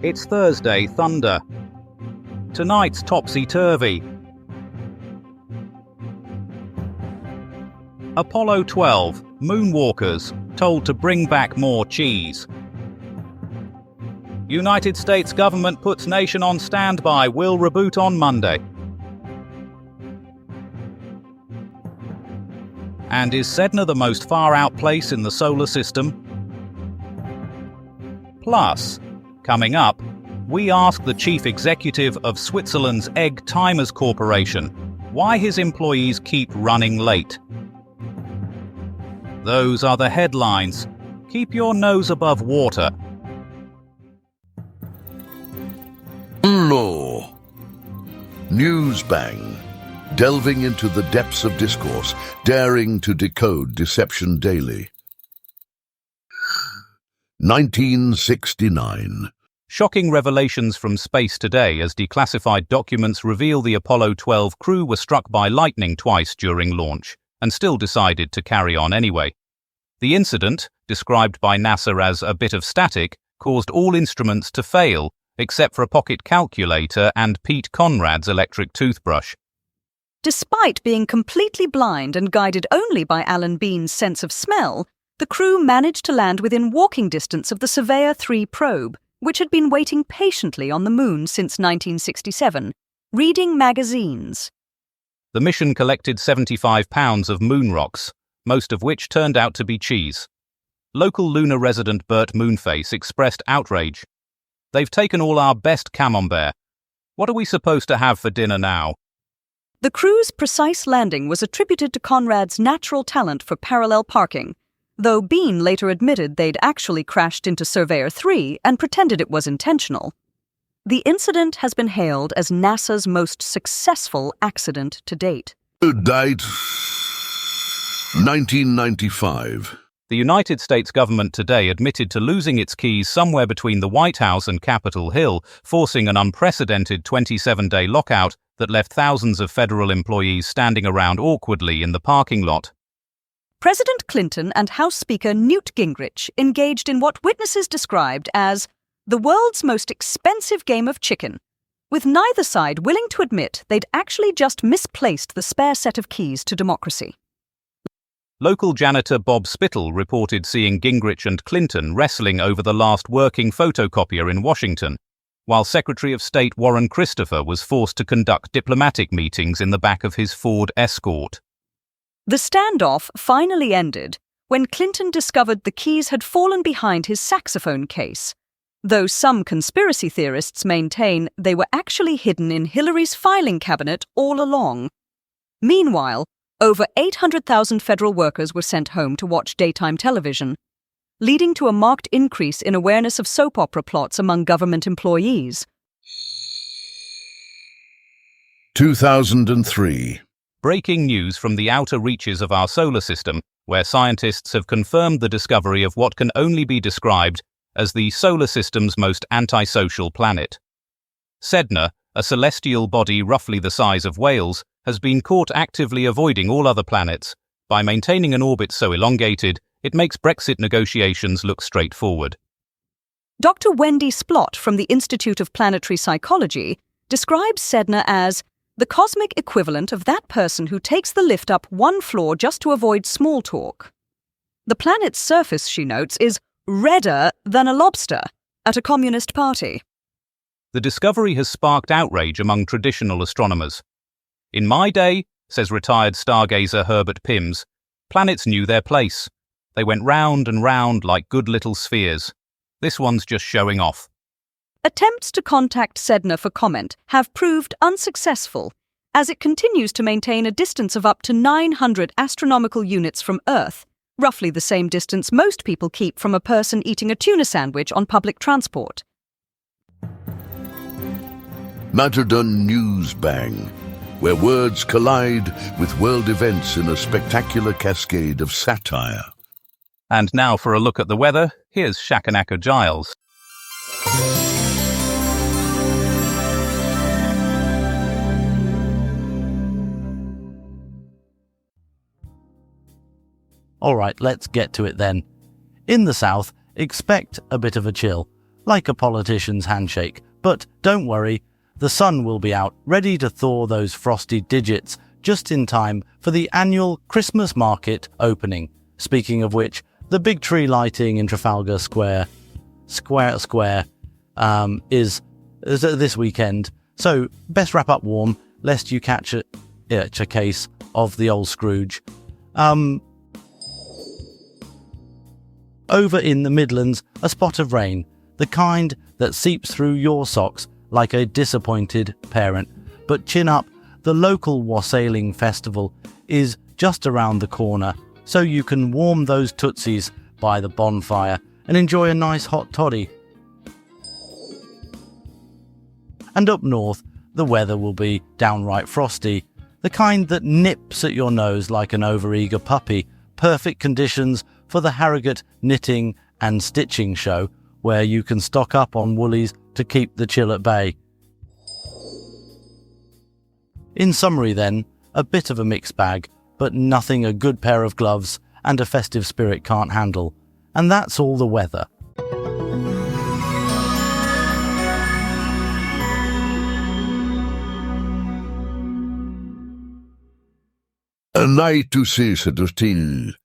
It's Thursday Thunder. Tonight's topsy-turvy. Apollo 12, moonwalkers, told to bring back more cheese. United States government puts nation on standby, will reboot on Monday. And is Sedna the most far-out place in the solar system? Plus, coming up, we ask the chief executive of Switzerland's Egg Timers Corporation why his employees keep running late. Those are the headlines. Keep your nose above water. Law. News bang. Delving into the depths of discourse, daring to decode deception daily. 1969. Shocking revelations from space today as declassified documents reveal the Apollo 12 crew were struck by lightning twice during launch and still decided to carry on anyway. The incident, described by NASA as a bit of static, caused all instruments to fail except for a pocket calculator and Pete Conrad's electric toothbrush. Despite being completely blind and guided only by Alan Bean's sense of smell, the crew managed to land within walking distance of the Surveyor 3 probe, which had been waiting patiently on the moon since 1967, reading magazines. The mission collected 75 pounds of moon rocks, most of which turned out to be cheese. Local lunar resident Bert Moonface expressed outrage. "They've taken all our best camembert. What are we supposed to have for dinner now?" The crew's precise landing was attributed to Conrad's natural talent for parallel parking, though Bean later admitted they'd actually crashed into Surveyor 3 and pretended it was intentional. The incident has been hailed as NASA's most successful accident to date. Date 1995. The United States government today admitted to losing its keys somewhere between the White House and Capitol Hill, forcing an unprecedented 27-day lockout that left thousands of federal employees standing around awkwardly in the parking lot. President Clinton and House Speaker Newt Gingrich engaged in what witnesses described as the world's most expensive game of chicken, with neither side willing to admit they'd actually just misplaced the spare set of keys to democracy. Local janitor Bob Spittle reported seeing Gingrich and Clinton wrestling over the last working photocopier in Washington, while Secretary of State Warren Christopher was forced to conduct diplomatic meetings in the back of his Ford Escort. The standoff finally ended when Clinton discovered the keys had fallen behind his saxophone case, though some conspiracy theorists maintain they were actually hidden in Hillary's filing cabinet all along. Meanwhile, over 800,000 federal workers were sent home to watch daytime television, leading to a marked increase in awareness of soap opera plots among government employees. 2003. Breaking news from the outer reaches of our solar system, where scientists have confirmed the discovery of what can only be described as the solar system's most antisocial planet. Sedna, a celestial body roughly the size of Wales, has been caught actively avoiding all other planets by maintaining an orbit so elongated it makes Brexit negotiations look straightforward. Dr. Wendy Splott from the Institute of Planetary Psychology describes Sedna as the cosmic equivalent of that person who takes the lift up one floor just to avoid small talk. The planet's surface, she notes, is redder than a lobster at a communist party. The discovery has sparked outrage among traditional astronomers. "In my day," says retired stargazer Herbert Pims, "planets knew their place. They went round and round like good little spheres. This one's just showing off." Attempts to contact Sedna for comment have proved unsuccessful, as it continues to maintain a distance of up to 900 astronomical units from Earth, roughly the same distance most people keep from a person eating a tuna sandwich on public transport. Matterdon News Bang, where words collide with world events in a spectacular cascade of satire. And now for a look at the weather, here's Shakanaka Giles. Alright, let's get to it then. In the south, expect a bit of a chill. like a politician's handshake. But don't worry, the sun will be out, ready to thaw those frosty digits just in time for the annual Christmas market opening. Speaking of which, the big tree lighting in Trafalgar Square is this weekend. So best wrap up warm, lest you catch a case of the old Scrooge. Over in the Midlands, a spot of rain, the kind that seeps through your socks like a disappointed parent. But chin up, the local wassailing festival is just around the corner, so you can warm those tootsies by the bonfire and enjoy a nice hot toddy. And up north, the weather will be downright frosty, the kind that nips at your nose like an overeager puppy. Perfect conditions for the Harrogate knitting and stitching show, where you can stock up on woolies to keep the chill at bay. In summary then, a bit of a mixed bag, but nothing a good pair of gloves and a festive spirit can't handle. And that's all the weather. A night to Cécile,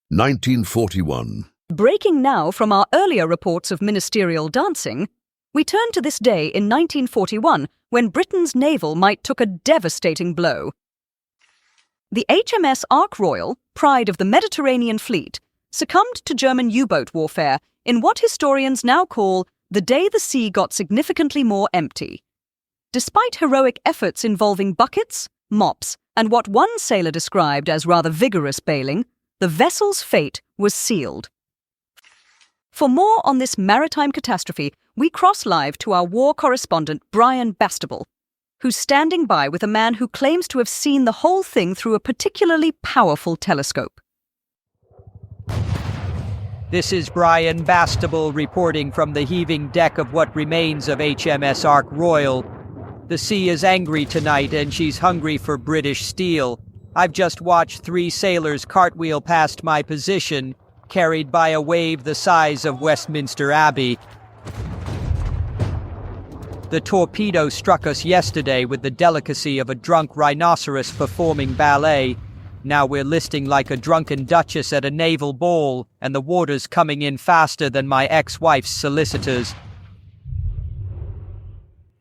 1941. Breaking now from our earlier reports of ministerial dancing, we turn to this day in 1941 when Britain's naval might took a devastating blow. The HMS Ark Royal, pride of the Mediterranean fleet, succumbed to German U-boat warfare in what historians now call the day the sea got significantly more empty. Despite heroic efforts involving buckets, mops, and what one sailor described as rather vigorous bailing, the vessel's fate was sealed. For more on this maritime catastrophe, we cross live to our war correspondent Brian Bastable, who's standing by with a man who claims to have seen the whole thing through a particularly powerful telescope. This is Brian Bastable reporting from the heaving deck of what remains of HMS Ark Royal. The sea is angry tonight and she's hungry for British steel. I've just watched 3 sailors cartwheel past my position, carried by a wave the size of Westminster Abbey. The torpedo struck us yesterday with the delicacy of a drunk rhinoceros performing ballet. Now we're listing like a drunken duchess at a naval ball, and the water's coming in faster than my ex-wife's solicitors.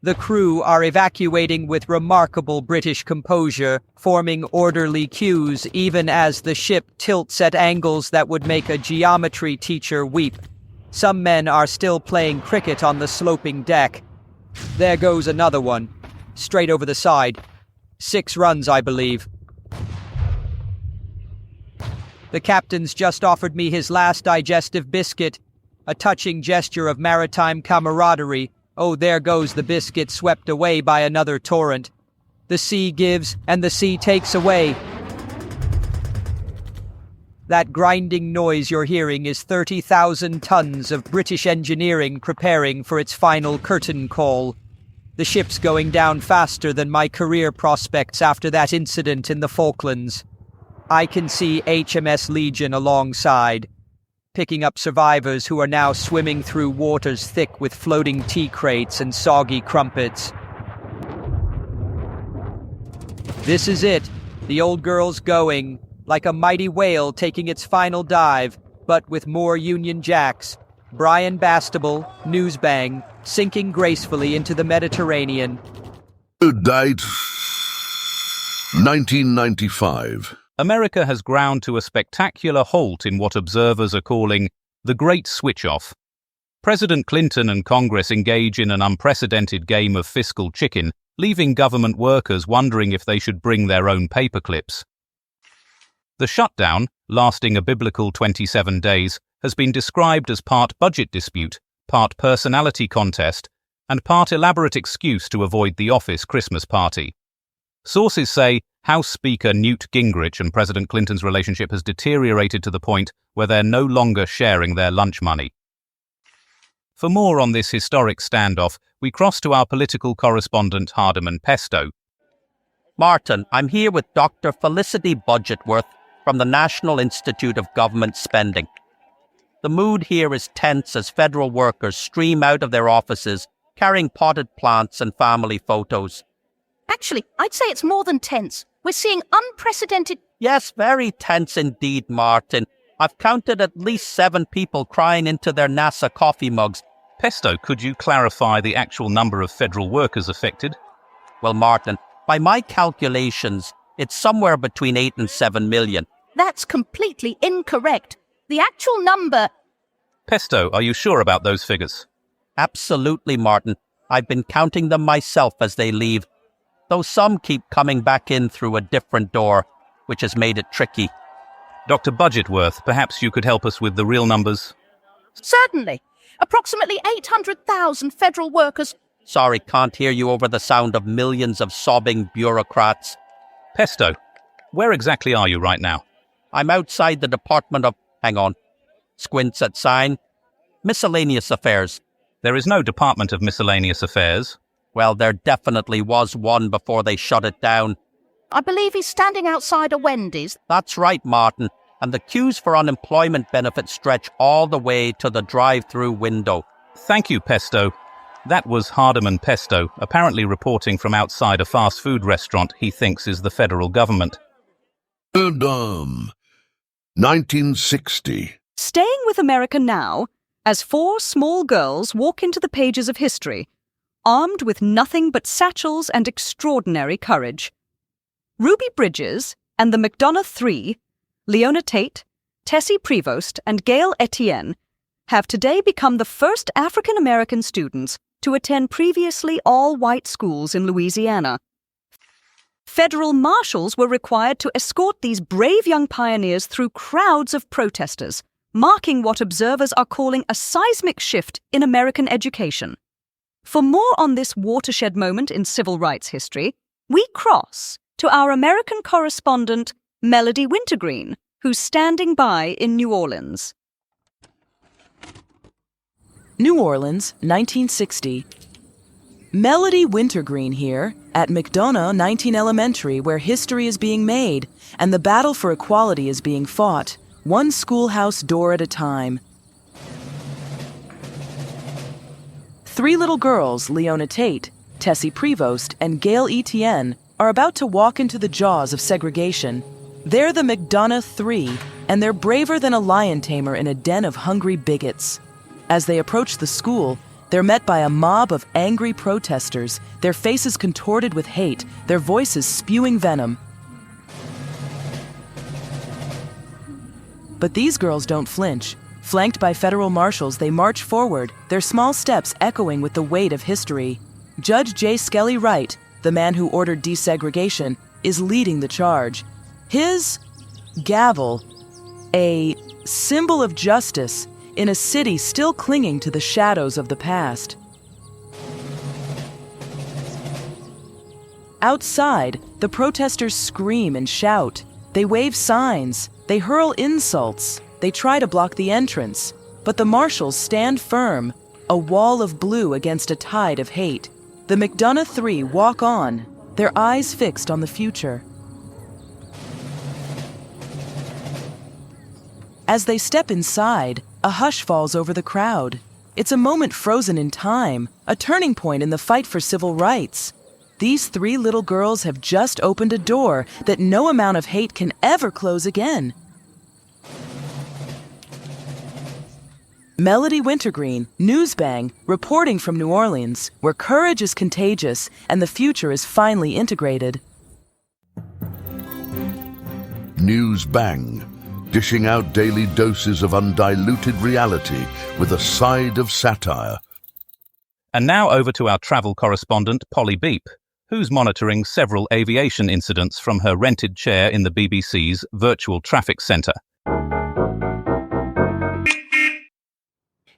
The crew are evacuating with remarkable British composure, forming orderly queues even as the ship tilts at angles that would make a geometry teacher weep. Some men are still playing cricket on the sloping deck. There goes another one, straight over the side. 6 runs, I believe. The captain's just offered me his last digestive biscuit, a touching gesture of maritime camaraderie. Oh, there goes the biscuit, swept away by another torrent. The sea gives, and the sea takes away. That grinding noise you're hearing is 30,000 tons of British engineering preparing for its final curtain call. The ship's going down faster than my career prospects after that incident in the Falklands. I can see HMS Legion alongside, picking up survivors who are now swimming through waters thick with floating tea crates and soggy crumpets. This is it. The old girl's going, like a mighty whale taking its final dive, but with more Union Jacks. Brian Bastable, Newsbang, sinking gracefully into the Mediterranean. Good night, 1995. America has ground to a spectacular halt in what observers are calling the Great Switch-Off. President Clinton and Congress engage in an unprecedented game of fiscal chicken, leaving government workers wondering if they should bring their own paperclips. The shutdown, lasting a biblical 27 days, has been described as part budget dispute, part personality contest, and part elaborate excuse to avoid the office Christmas party. Sources say House Speaker Newt Gingrich and President Clinton's relationship has deteriorated to the point where they're no longer sharing their lunch money. For more on this historic standoff, we cross to our political correspondent Hardiman Pesto. Martin, I'm here with Dr. Felicity Budgetworth from the National Institute of Government Spending. The mood here is tense as federal workers stream out of their offices, carrying potted plants and family photos. Actually, I'd say it's more than tense. We're seeing unprecedented... Yes, very tense indeed, Martin. I've counted at least 7 people crying into their NASA coffee mugs. Pesto, could you clarify the actual number of federal workers affected? Well, Martin, by my calculations, it's somewhere between 8 and 7 million. That's completely incorrect. The actual number... Pesto, are you sure about those figures? Absolutely, Martin. I've been counting them myself as they leave, though some keep coming back in through a different door, which has made it tricky. Dr. Budgetworth, perhaps you could help us with the real numbers? Certainly. Approximately 800,000 federal workers... Sorry, can't hear you over the sound of millions of sobbing bureaucrats. Pesto, where exactly are you right now? I'm outside the Department of... Hang on. Squints at sign. Miscellaneous Affairs. There is no Department of Miscellaneous Affairs. Well, there definitely was one before they shut it down. I believe he's standing outside a Wendy's. That's right, Martin. And the queues for unemployment benefits stretch all the way to the drive-through window. Thank you, Pesto. That was Hardeman Pesto, apparently reporting from outside a fast food restaurant he thinks is the federal government. 1960. Staying with America now, as 4 small girls walk into the pages of history, armed with nothing but satchels and extraordinary courage. Ruby Bridges and the McDonough Three, Leona Tate, Tessie Prevost, and Gail Etienne, have today become the first African-American students to attend previously all-white schools in Louisiana. Federal marshals were required to escort these brave young pioneers through crowds of protesters, marking what observers are calling a seismic shift in American education. For more on this watershed moment in civil rights history, we cross to our American correspondent, Melody Wintergreen, who's standing by in New Orleans. New Orleans, 1960. Melody Wintergreen here at McDonough 19 Elementary, where history is being made and the battle for equality is being fought, one schoolhouse door at a time. 3 little girls, Leona Tate, Tessie Prevost, and Gail Etienne, are about to walk into the jaws of segregation. They're the McDonough Three, and they're braver than a lion tamer in a den of hungry bigots. As they approach the school, they're met by a mob of angry protesters, their faces contorted with hate, their voices spewing venom. But these girls don't flinch. Flanked by federal marshals, they march forward, their small steps echoing with the weight of history. Judge J. Skelly Wright, the man who ordered desegregation, is leading the charge. His gavel, a symbol of justice in a city still clinging to the shadows of the past. Outside, the protesters scream and shout. They wave signs. They hurl insults. They try to block the entrance. But the marshals stand firm, a wall of blue against a tide of hate. The McDonough Three walk on, their eyes fixed on the future. As they step inside, a hush falls over the crowd. It's a moment frozen in time, a turning point in the fight for civil rights. These 3 little girls have just opened a door that no amount of hate can ever close again. Melody Wintergreen, Newsbang, reporting from New Orleans, where courage is contagious and the future is finally integrated. News Bang, dishing out daily doses of undiluted reality with a side of satire. And now over to our travel correspondent, Polly Beep, who's monitoring several aviation incidents from her rented chair in the BBC's virtual traffic centre.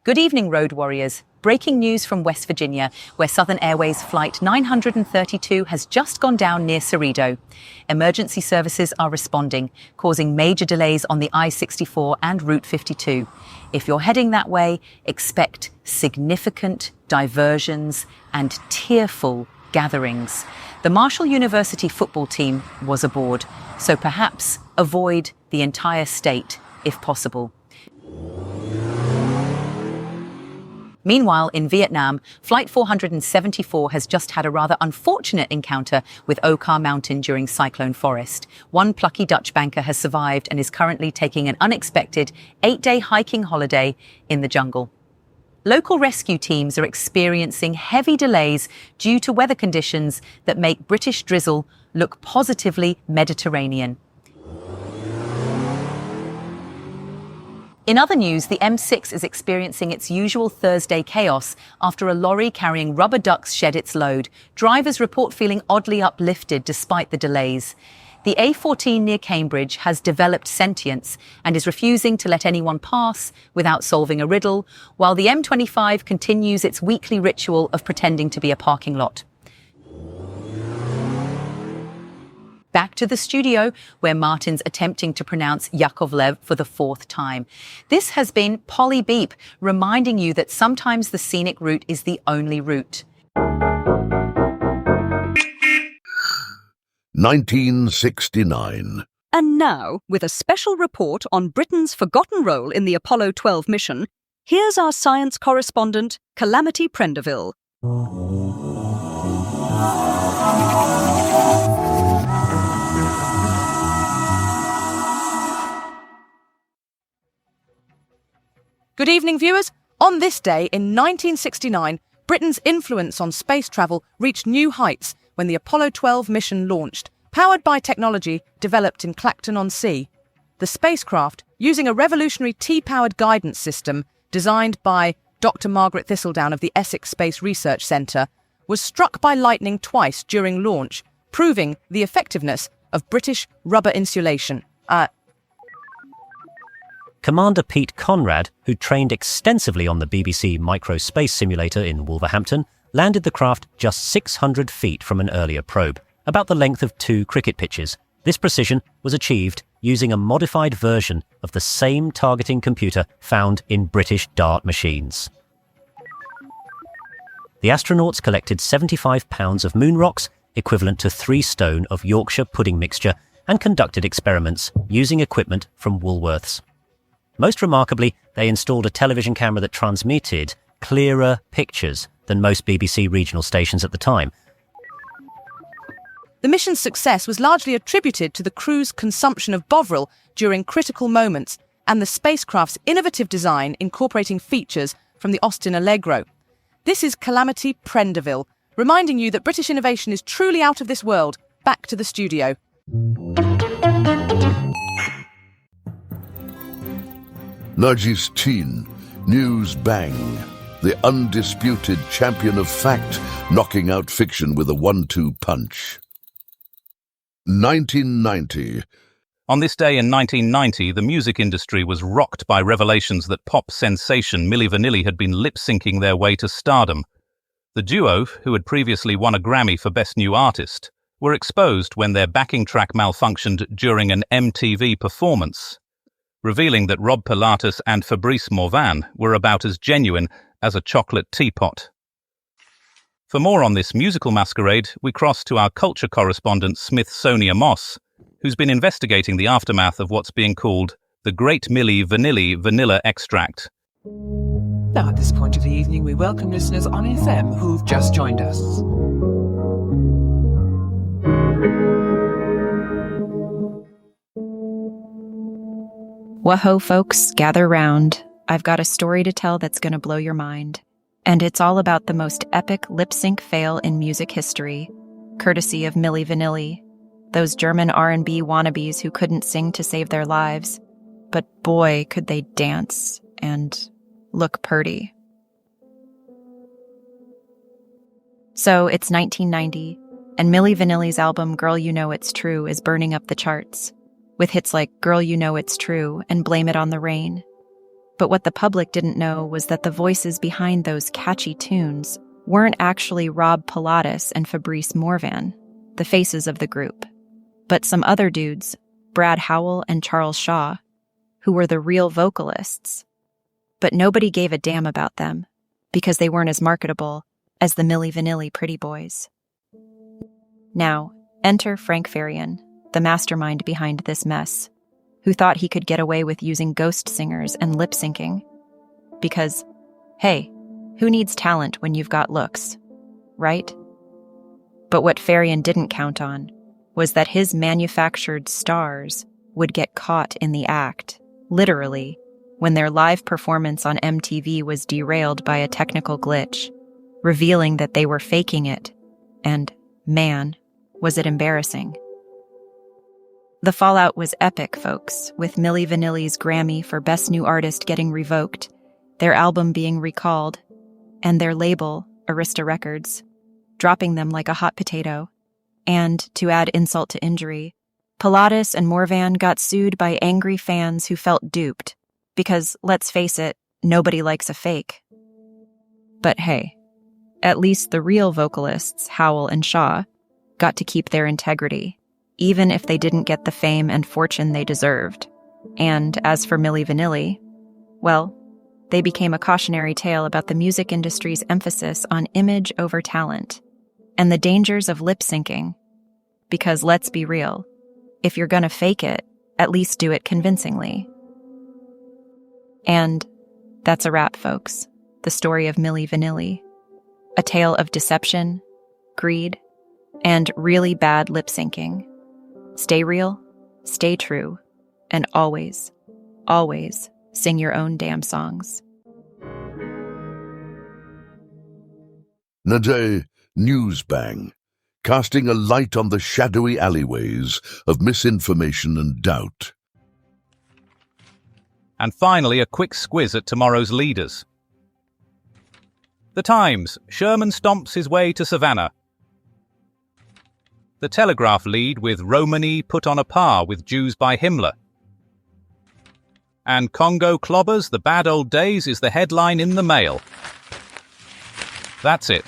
Good evening, road warriors. Breaking news from West Virginia, where Southern Airways Flight 932 has just gone down near Cerritos. Emergency services are responding, causing major delays on the I-64 and Route 52. If you're heading that way, expect significant diversions and tearful gatherings. The Marshall University football team was aboard, so perhaps avoid the entire state if possible. Meanwhile, in Vietnam, Flight 474 has just had a rather unfortunate encounter with Okar Mountain during Cyclone Forest. One plucky Dutch banker has survived and is currently taking an unexpected 8-day hiking holiday in the jungle. Local rescue teams are experiencing heavy delays due to weather conditions that make British drizzle look positively Mediterranean. In other news, the M6 is experiencing its usual Thursday chaos after a lorry carrying rubber ducks shed its load. Drivers report feeling oddly uplifted despite the delays. The A14 near Cambridge has developed sentience and is refusing to let anyone pass without solving a riddle, while the M25 continues its weekly ritual of pretending to be a parking lot. Back to the studio, where Martin's attempting to pronounce Yakovlev for the 4th time. This has been Polly Beep, reminding you that sometimes the scenic route is the only route. 1969. And now, with a special report on Britain's forgotten role in the Apollo 12 mission, here's our science correspondent, Calamity Prendeville. Good evening, viewers. On this day in 1969, Britain's influence on space travel reached new heights when the Apollo 12 mission launched, powered by technology developed in Clacton-on-Sea. The spacecraft, using a revolutionary T-powered guidance system designed by Dr. Margaret Thistledown of the Essex Space Research Centre, was struck by lightning twice during launch, proving the effectiveness of British rubber insulation. Commander Pete Conrad, who trained extensively on the BBC Micro Space Simulator in Wolverhampton, landed the craft just 600 feet from an earlier probe, about the length of 2 cricket pitches. This precision was achieved using a modified version of the same targeting computer found in British dart machines. The astronauts collected 75 pounds of moon rocks, equivalent to 3 stone of Yorkshire pudding mixture, and conducted experiments using equipment from Woolworths. Most remarkably, they installed a television camera that transmitted clearer pictures than most BBC regional stations at the time. The mission's success was largely attributed to the crew's consumption of Bovril during critical moments and the spacecraft's innovative design incorporating features from the Austin Allegro. This is Calamity Prendeville, reminding you that British innovation is truly out of this world. Back to the studio. Nargis Teen, News Bang, the undisputed champion of fact, knocking out fiction with a 1-2 punch. 1990. On this day in 1990, the music industry was rocked by revelations that pop sensation Milli Vanilli had been lip-syncing their way to stardom. The duo, who had previously won a Grammy for Best New Artist, were exposed when their backing track malfunctioned during an MTV performance, revealing that Rob Pilatus and Fabrice Morvan were about as genuine as a chocolate teapot. For more on this musical masquerade, we cross to our culture correspondent Smithsonia Moss, who's been investigating the aftermath of what's being called the Great Milli Vanilli Vanilla Extract. Now, at this point of the evening, we welcome listeners on FM who've just joined us. Whoa, folks, gather round. I've got a story to tell that's going to blow your mind. And it's all about the most epic lip-sync fail in music history, courtesy of Milli Vanilli, those German R&B wannabes who couldn't sing to save their lives. But boy, could they dance and look purty. So it's 1990, and Milli Vanilli's album Girl You Know It's True is burning up the charts, with hits like Girl You Know It's True and Blame It on the Rain. But what the public didn't know was that the voices behind those catchy tunes weren't actually Rob Pilatus and Fabrice Morvan, the faces of the group, but some other dudes, Brad Howell and Charles Shaw, who were the real vocalists. But nobody gave a damn about them, because they weren't as marketable as the Milli Vanilli pretty boys. Now, enter Frank Farian, the mastermind behind this mess, who thought he could get away with using ghost singers and lip-syncing. Because, hey, Who needs talent when you've got looks, right? But what Farian didn't count on was that his manufactured stars would get caught in the act, literally, when their live performance on MTV was derailed by a technical glitch, revealing that they were faking it, and, man, was it embarrassing. The fallout was epic, folks, with Milli Vanilli's Grammy for Best New Artist getting revoked, their album being recalled, and their label, Arista Records, dropping them like a hot potato. And, to add insult to injury, Pilatus and Morvan got sued by angry fans who felt duped, because, let's face it, nobody likes a fake. But hey, at least the real vocalists, Howell and Shaw, got to keep their integrity, even if they didn't get the fame and fortune they deserved. And as for Milli Vanilli, well, they became a cautionary tale about the music industry's emphasis on image over talent, and the dangers of lip-syncing. Because let's be real, if you're gonna fake it, at least do it convincingly. And that's a wrap, folks. The story of Milli Vanilli. A tale of deception, greed, and really bad lip-syncing. Stay real, stay true, and always, always sing your own damn songs. Naday Newsbang, casting a light on the shadowy alleyways of misinformation and doubt. And finally, a quick squiz at tomorrow's leaders. The Times, Sherman stomps his way to Savannah. The Telegraph lead with Romani put on a par with Jews by Himmler. And Congo clobbers the bad old days is the headline in the Mail. That's it.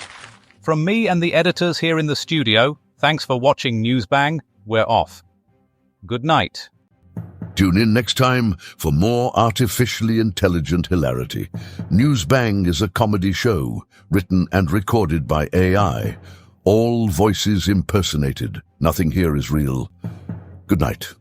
From me and the editors here in the studio, thanks for watching Newsbang. We're off. Good night. Tune in next time for more artificially intelligent hilarity. Newsbang is a comedy show written and recorded by AI. All voices impersonated. Nothing here is real. Good night.